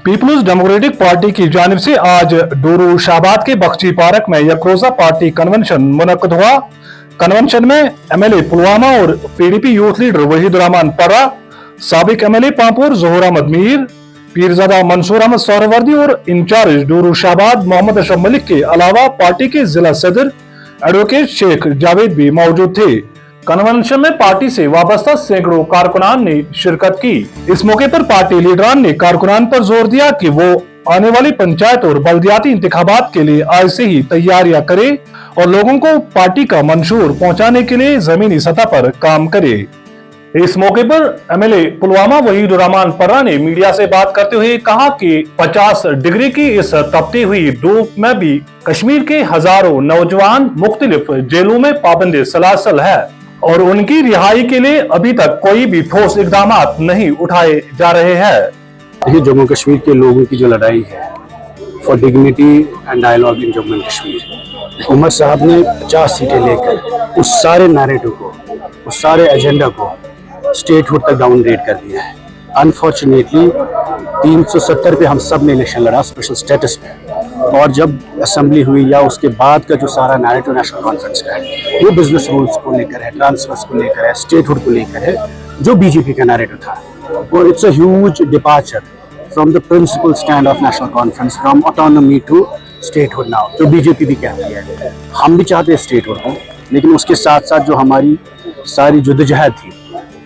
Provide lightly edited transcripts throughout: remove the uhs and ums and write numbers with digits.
Peoples democratic party की जानिब से आज डूरू शाहबाद के बख्शी पार्क में यकरोजा पार्टी कन्वेंशन मुनक्कद हुआ। कन्वेंशन में एमएलए पुलवामा और PDP youth leader Wahidur Rahman पर्रा, साबिक एमएलए पांपोर ज़ोहर अहमद मीर, पीरजादा मंसूर अहमद सोहरावर्दी और इंचार्ज डूरू शाहबाद मोहम्मद अशरफ मलिक के अलावा पार्टी के जिला सदर एडवोकेट शेख जावेद भी मौजूद थे। कन्वेंशन में पार्टी से वाबस्ता सैकड़ों कारकुनान ने शिरकत की। इस मौके पर पार्टी लीडरान ने कारकुनान पर जोर दिया कि वो आने वाली पंचायत और बल्दियाती इंतखाबात के लिए आज से ही तैयारियां करे और लोगों को पार्टी का मंशूर पहुंचाने के लिए जमीनी सतह पर काम करे। इस मौके पर एमएलए पुलवामा वहीदुर रहमान पर्रा ने मीडिया से बात करते हुए कहा कि 50 डिग्री की इस तपती हुई धूप में भी कश्मीर के हजारों नौजवान मुख्तलिफ जेलों में पाबंद सलासल है और उनकी रिहाई के लिए अभी तक कोई भी ठोस इकदाम नहीं उठाए जा रहे हैं। ये जम्मू कश्मीर के लोगों की जो लड़ाई है for dignity and dialogue in Jammu and Kashmir, Omar साहब ने 50 सीटें लेकर उस सारे नैरेटिव को, उस सारे एजेंडा को स्टेटहुड तक डाउनग्रेड कर दिया है। अनफॉर्चुनेटली 370 पे हम सब ने इलेक्शन लड़ा स्पेशल स्टेटस पे, और जब असेंबली हुई या उसके बाद का जो सारा नैरेटिव नेशनल कॉन्फ्रेंस का है वो बिजनेस रूल्स को लेकर है, ट्रांसफर्स को लेकर है, स्टेटहुड को लेकर है, जो बीजेपी का नैरेटिव था। और it's a huge departure from the principle stand of National Conference from autonomy to statehood now, जो बीजेपी भी कहती है। हम भी चाहते हैं स्टेटहुड को, लेकिन उसके साथ साथ जो हमारी सारी जद्दोजहद थी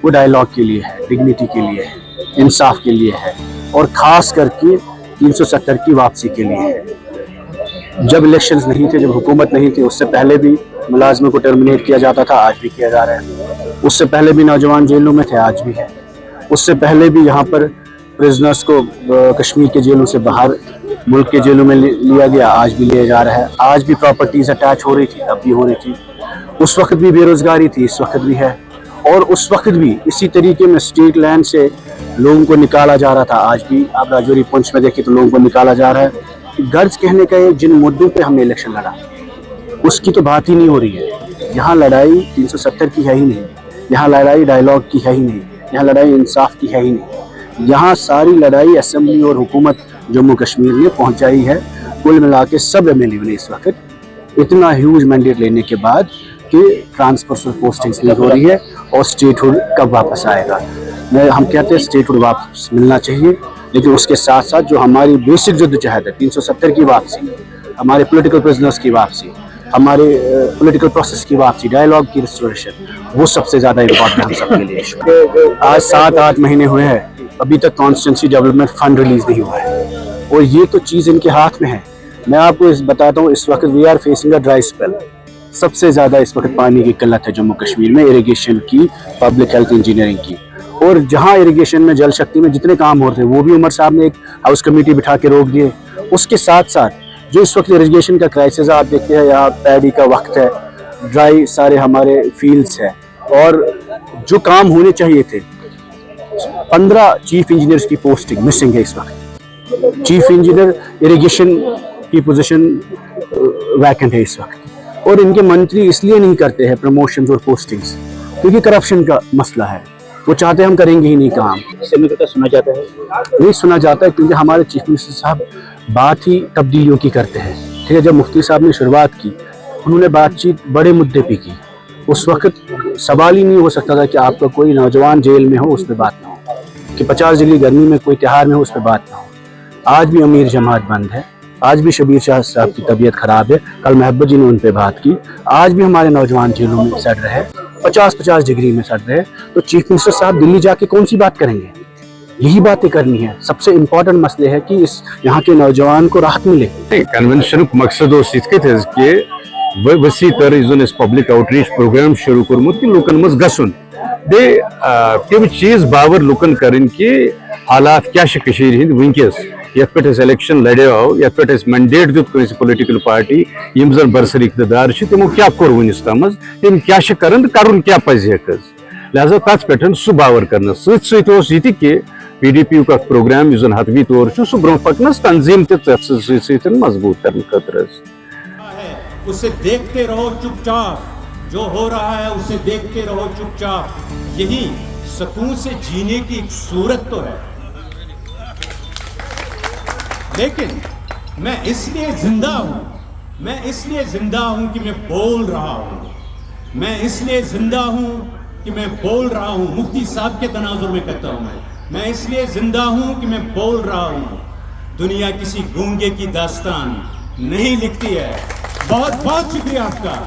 वो डायलॉग के लिए है, डिग्निटी के लिए है, इंसाफ के लिए है, और ख़ास करके 370 की वापसी के लिए है। जब इलेक्शंस नहीं थे, जब हुकूमत नहीं थी, उससे पहले भी मुलाजमों को टर्मिनेट किया जाता था, आज भी किया जा रहा है। उससे पहले भी नौजवान जेलों में थे, आज भी है। उससे पहले भी यहाँ पर प्रिजनर्स को कश्मीर के जेलों से बाहर मुल्क के जेलों में लिया गया, आज भी लिया जा रहा है। आज भी प्रॉपर्टीज़ अटैच हो रही थी, तब भी हो रही थी। उस वक्त भी बेरोज़गारी थी, इस वक्त भी है, और उस वक्त भी इसी तरीके में स्टेट लैंड से लोगों को निकाला जा रहा था। आज भी आप राजौरी पुंछ में देखें तो लोगों को निकाला जा रहा है। गर्ज कहने का है, जिन मुद्दों पे हमने इलेक्शन लड़ा उसकी तो बात ही नहीं हो रही है। यहाँ लड़ाई 370 की है ही नहीं, यहाँ लड़ाई डायलॉग की है ही नहीं, यहाँ लड़ाई इंसाफ की है ही नहीं। यहाँ सारी लड़ाई असेंबली और हुकूमत जम्मू कश्मीर ने पहुँचाई है। कुल मिला के सब एमएलए ने इस वक्त इतना ह्यूज मैंडेट लेने के बाद कि ट्रांसफर्स और पोस्टिंग्स नहीं हो रही है, और स्टेटहुड कब वापस आएगा। हम कहते हैं स्टेटहुड वापस मिलना चाहिए, लेकिन उसके साथ साथ जो हमारी बेसिक जद्दोजहद है, 370 की वापसी, हमारे पॉलिटिकल प्रिजनर्स की वापसी, हमारे पॉलिटिकल प्रोसेस की वापसी, डायलॉग की रिस्टोरेशन, वो सबसे ज़्यादा इम्पोर्टेंट हम सबके लिए। आज 7-8 महीने हुए हैं, अभी तक कॉन्स्टिट्यूंसी डेवलपमेंट फंड रिलीज नहीं हुआ है, और ये तो चीज़ इनके हाथ में है। मैं आपको बताता हूँ, इस वक्त we are facing a dry spell. सबसे ज़्यादा इस वक्त पानी की किल्लत है जम्मू कश्मीर में, इरिगेशन की, पब्लिक हेल्थ इंजीनियरिंग की। और जहाँ इरिगेशन में, जल शक्ति में जितने काम हो रहे थे वो भी उमर साहब ने एक हाउस कमेटी बिठा के रोक दिए। उसके साथ साथ जो इस वक्त इरिगेशन का क्राइसिस आप देखते हैं, यहाँ पैडी का वक्त है, ड्राई सारे हमारे फील्ड्स हैं, और जो काम होने चाहिए थे 15 चीफ इंजीनियर्स की पोस्टिंग मिसिंग है इस वक्त। चीफ इंजीनियर इरिगेशन की पोजीशन वैकेंट है इस वक्त, और इनके मंत्री इसलिए नहीं करते हैं प्रमोशंस और पोस्टिंग्स क्योंकि करप्शन का मसला है। वो चाहते हैं हम करेंगे ही नहीं काम। सुना जाता है नहीं सुना जाता है, क्योंकि हमारे चीफ मिनिस्टर साहब बात ही तब्दीलियों की करते हैं। ठीक है, जब मुफ्ती साहब ने शुरुआत की, उन्होंने बातचीत बड़े मुद्दे पे की। उस वक्त सवाल ही नहीं हो सकता था कि आपका कोई नौजवान जेल में हो उस पर बात ना हो, कि 50 डिग्री गर्मी में कोई त्योहार में हो उस पर बात ना हो। आज भी अमीर जमात बंद है, आज भी शबीर शाह साहब की तबीयत खराब है, कल महबूब जी ने उन पे बात की। आज भी हमारे नौजवान जेलों में सड़ रहे हैं, 50-50 डिग्री में सड़ रहे हैं, तो चीफ मिनिस्टर साहब दिल्ली जाके कौन सी बात करेंगे? यही बातें करनी है। सबसे इम्पोर्टेंट मसले है कि इस यहाँ के नौजवान को राहत मिले। कन्वेंशन मकसद वसी तर इस पब्लिक आउटरीच प्रोग्राम शुरू कर्मुत कि लूकन मज गसुन तम चीज बावर लूकन करन कि हालात क्या हंद वनकस ये इलेक्शन लड़ो, ये मैंडेट दुत कस पोलिटिकल पार्टी यम जन बरसर इकतदार तमो क्या कोर वनिस तम तम क्या कर क्या पज लिहाजा तथ पे सह बावर कर सत कि PDP का प्रोग्राम जन हतमी तौर सह ब्रो पकनस तंजीम सत मजबूत करने खतर उसे देखते रहो चुपचाप, जो हो रहा है उसे देखते रहो चुपचाप, यही सुकून से जीने की एक सूरत तो है। لیکن میں اس لیے زندہ ہوں، میں اس لیے زندہ ہوں کہ میں بول رہا ہوں، میں اس لیے زندہ ہوں کہ میں بول رہا ہوں. مفتی صاحب کے تناظر میں کہتا ہوں میں اس لیے زندہ ہوں کہ میں بول رہا ہوں. دنیا کسی گونگے کی داستان نہیں لکھتی ہے. بہت بہت شکریہ آپ کا.